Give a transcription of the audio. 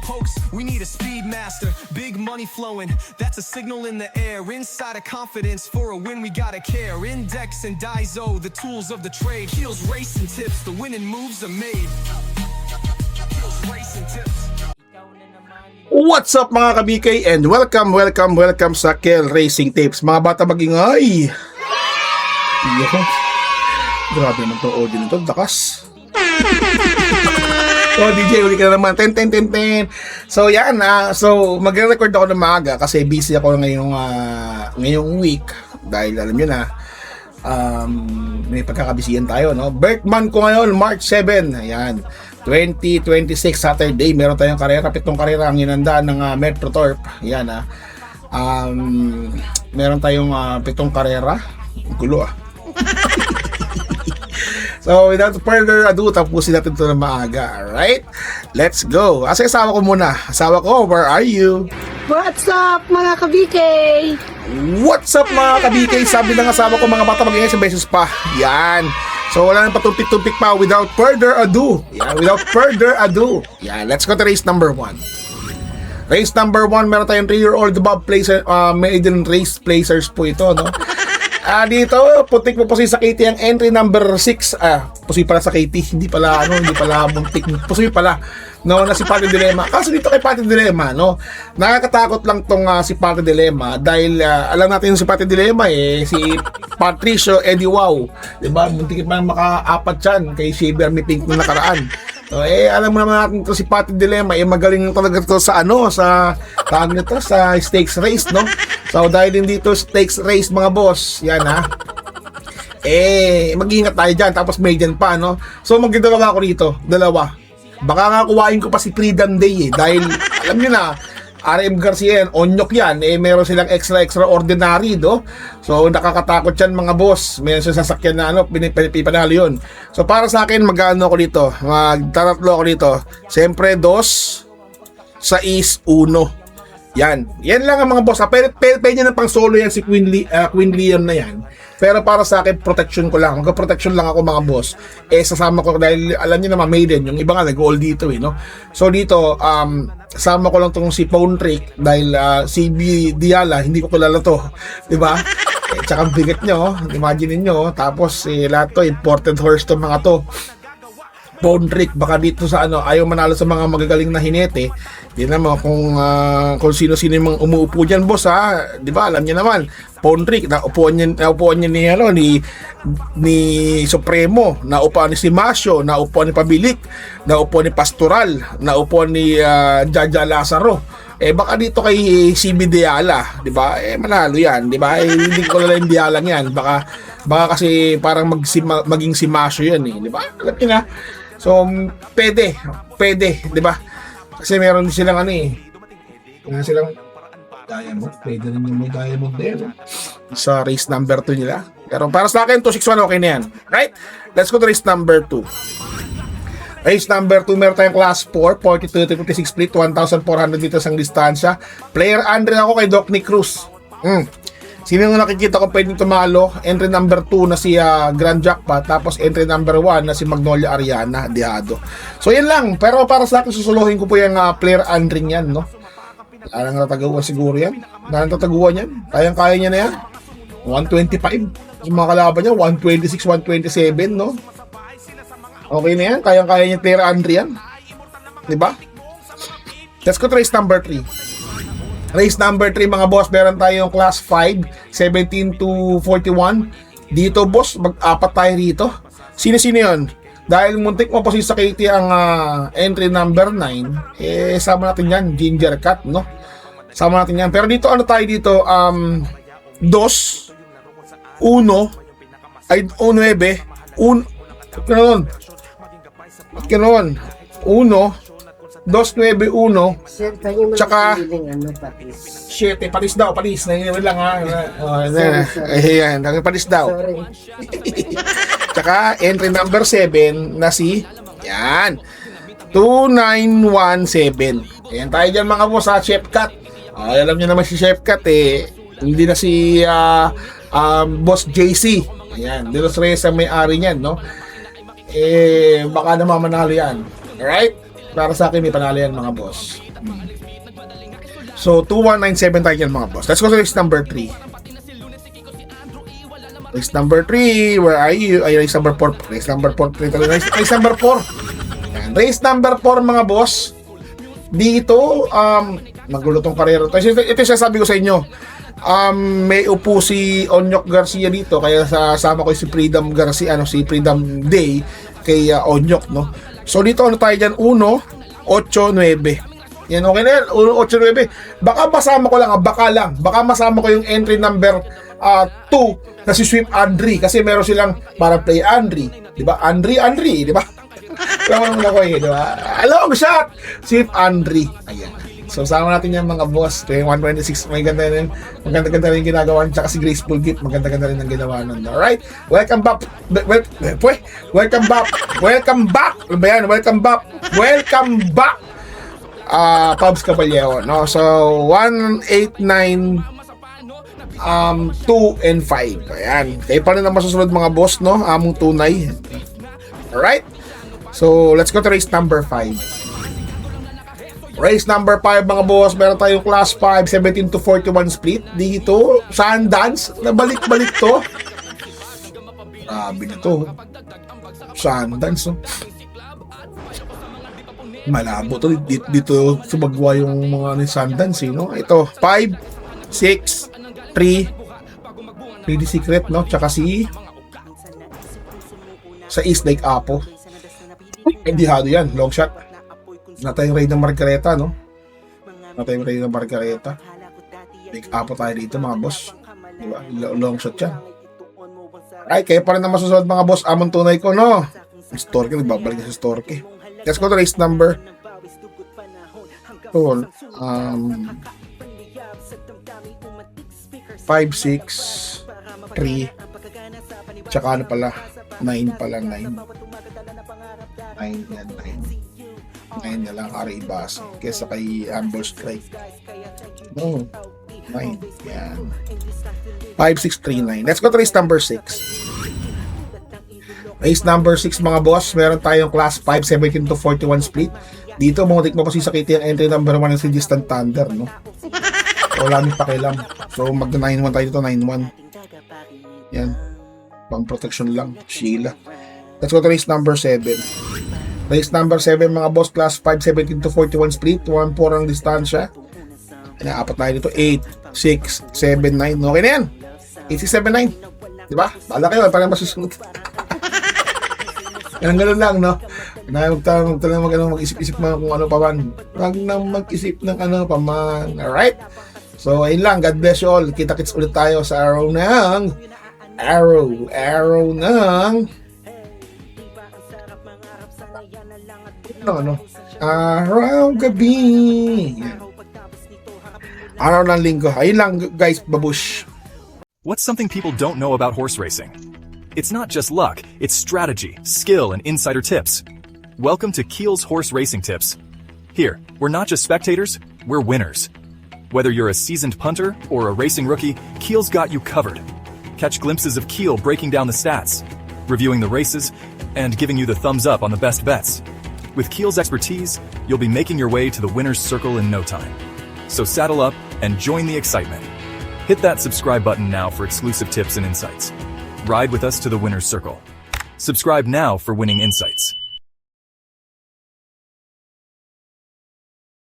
pokes, we need a speed master. Big money flowing, that's a signal in the air. Inside of confidence, for a win we gotta care. Index and Daiso, the tools of the trade. Heels, racing tips, the winning moves are made. Heels, racing tips. What's up mga kabikay and welcome sa Kel Racing Tips. Mga bata magingay. Iyo. Grabe naman to audio nito, dakas. So DJ, uli ka na naman. 10. So yan, so magre-record ako ng maaga kasi busy ako ngayong week dahil alam niyo na may pagkakabisiyan tayo, no? Birthman ko ngayon, March 7. Ayan. 2026 Saturday, meron tayong karera, 7 karera ang inandaan ng Metro Torp. Yan meron tayong 7 karera. Gulo So without further ado, tapusin natin ito na maaga. Alright? Let's go. Asa asawa ko muna? Asawa ko, where are you? What's up mga kabikay? What's up mga kabikay? Sabi ng asawa ko, mga bata mag-ingay sa beses pa. Yan. So wala nang patumpik-tumpik pa. Without further ado. Yan, let's go to race number 1. Race number 1, meron tayong 3-year-old above placer, maiden race placers po ito, no? Dito, putik mo po sa Katie ang entry number 6. Pusoy pala sa Katie, hindi pala muntik. Pusoy pala. No, na si Pati Dilema. Kaso dito kay Pati Dilema, no, nakakatakot lang tong si Pati Dilema dahil alam natin si Pati Dilema si Patricio Eddie Wow, 'di ba? Muntik pa maka-apat yan kay Shaver Mi Pink na nakaraan. So, alam mo naman natin to si Pati Dilema, magaling talaga to sa tawag nito sa stakes race, no? So dahil hindi to stakes race mga boss, yan mag-ingat tayo dyan, tapos maiden pa, no? So magdadalawa ako rito, dalawa. Baka nga kuwain ko pa si Freedom Day dahil alam niyo na, RM Garcia yan, Onyok yan, meron silang extraordinary, do? So nakakatakot yan mga boss, meron silang sasakyan na pinipanalo yun. So para sa akin, magtatatlo ako dito. Siyempre, 2, 6, 1. Yan lang ang mga boss. Pwede na pang solo yan si Queen Liam na yan. Pero para sa akin, protection ko lang. Mag-protection lang ako mga boss. Sasama ko dahil alam niyo naman maiden. Yung iba nga nag-all dito no. So dito, sama ko lang tong si Phone Trick dahil CB Diala, hindi ko kilala to. Diba? Tsaka bigat nyo. Imagine niyo. Tapos lahat to, imported horse to mga to. Phone Trick, baka dito sa ayaw manalo sa mga magagaling na hinete. Di naman kung sino-sino yung umuupo diyan, boss, di ba? Alam niyo naman, Phone Trick, naupuan niya ni Supremo, naupuan ni Simasio, naupuan ni Pabilik, naupuan ni Pastoral, naupuan ni Jaja Lazaro. Baka dito kay CB Diala, di ba? Manalo yan, di ba? Hindi ko lang Diala yan. Baka kasi parang maging Simasio yan, di ba? Alam niyo na. So, pwede, di ba? Kasi meron silang meron silang diamond, pwede rin yung may diamond there sa race number 2 nila. Pero para sa akin, 261 okay na yan. Right? Let's go to race number 2. Race number 2, meron tayong class 4, 42 to 56 split, 1,400 meters ang distansya. Player Andre ako kay Doc Nick Cruz. Sino yung nakikita ko pwedeng tumalo? Entry number 2 na si Grand Jackpot, tapos entry number 1 na si Magnolia Ariana Diado. So yan lang, pero para sa akin susuluhin ko po yung player Andring yan, no? Anong natagawa siguro yan? Anong natagawa yan? Kayang-kaya niya na yan. 125. Yung mga kalaban niya, 126, 127, no? Okay na yan, kayang-kaya niya player Andring yan. Diba? Let's go to race number 3. Race number 3 mga boss, meron tayong class 5, 17 to 41. Dito boss, mag-apat tayo rito. Sino-sino yun? Dahil muntik mo po si Katie ang entry number 9, sama natin yan, Ginger Cat, no? Sama natin yan. Pero dito, tayo dito? 2, 1, ay, 9, 1, ganoon, 1, 291 tsaka 7 palis daw, palis nangyayari lang ayan, palis daw. Tsaka entry number 7 na si yan 2917. Ayan tayo dyan mga boss, Chef Cat. Alam nyo naman si Chef Cat hindi na si Boss JC. Ayan, De Los Reyes ang may-ari niyan, no? Baka naman manalo yan. Alright? Para sa akin, may panalo yan mga boss. So, 2197 tayo yan mga boss. Let's go to race number 3. Race number 3, where are you? Ay, race number 4. Race number 4. Race number 4. Yan. Race number 4 mga boss. Dito, magulo tong karera. Ito yung sasabi ko sa inyo. May upo si Onyok Garcia dito, kaya sama ko si Freedom Garcia, si Freedom Day kay Onyok, no? So dito ano tayo dyan? 1, 8, 9. Yan, okay na yan. 1, 8, 9. Baka masama ko lang, baka masama ko yung entry number 2 na si Swift Andre, kasi meron silang para play Andre, di ba? Andre, di ba? Alam mo na ko eh, di ba? Long shot! Swift Andre. Ayan. So, sama natin yan mga boss. 126, may ganda rin. Maganda-ganda rin ginagawa. Tsaka si Graceful Gift, maganda-ganda rin ang ginawa nun. Alright? Welcome back. Welcome back. Ano ba yan? Welcome back. Pubs Caballero, no? So, 189, 2 and 5. Ayan. Kayo pa rin ang masusunod mga boss, no? Among tunay. Alright? So, let's go to race number 5. Race number 5 mga boss, meron tayong class 5, 17 to 41 split. Dito, Sundance, nabalik-balik to. Grabe na to. Sundance, no? Malabo to. Dito sumagwa yung mga ni Sundance, no? Ito, 5, 6, 3, Pretty Secret, no? Tsaka sa East Lake Apo. Hindi hado yan, long shot. Natayong raid ng Margareta, no? Natayong raid ng Margareta. Lake Apo tayo dito, mga boss. Diba? Long shot yan. Alright, kaya pa rin na masusunod, mga boss. Amon tunay ko, no? Storke, nagbabalik sa Storke. Let's go to race number 5, 6, 3, tsaka ano pala, 9 pala, 9 yan, 9 na lang, Ari Bas kesa kay Amble Strike. No, 9, yan. 5, 6, 3, 9. Let's go to race number 6. Race number 6 mga boss, meron tayong class 5, 17 to 41 split. Dito, muntik mo kasi sakiti ang entry number 1 ng si Distant Thunder, no? Wala nang pakialam. So, magna-9-1 tayo dito, 9-1. Yan. Pang protection lang. Sheila. Let's go to race number 7. Race number 7 mga boss, class 5, 17 to 41 split. 1-4 ang distansya. Apat tayo dito, 8, 6, 7, 9. Okay na yan. 8, 6, 7, 9. Diba? Bala kayo, parang masusunod. Ganun lang, no? Huwag tayo mag-isip-isip kung ano pa man. Huwag na mag-isip ng ano pa man. Alright? So, ayun lang. God bless you all. Kita-kits ulit tayo sa araw ng araw gabi. Araw ng linggo. Ayun lang, guys. Babush. What's something people don't know about horse racing? It's not just luck, it's strategy, skill, and insider tips. Welcome to Keel's Horse Racing Tips. Here, we're not just spectators, we're winners. Whether you're a seasoned punter or a racing rookie, Keel's got you covered. Catch glimpses of Keel breaking down the stats, reviewing the races, and giving you the thumbs up on the best bets. With Keel's expertise, you'll be making your way to the winner's circle in no time. So saddle up and join the excitement. Hit that subscribe button now for exclusive tips and insights. Ride with us to the winner's circle. Subscribe now for winning insights.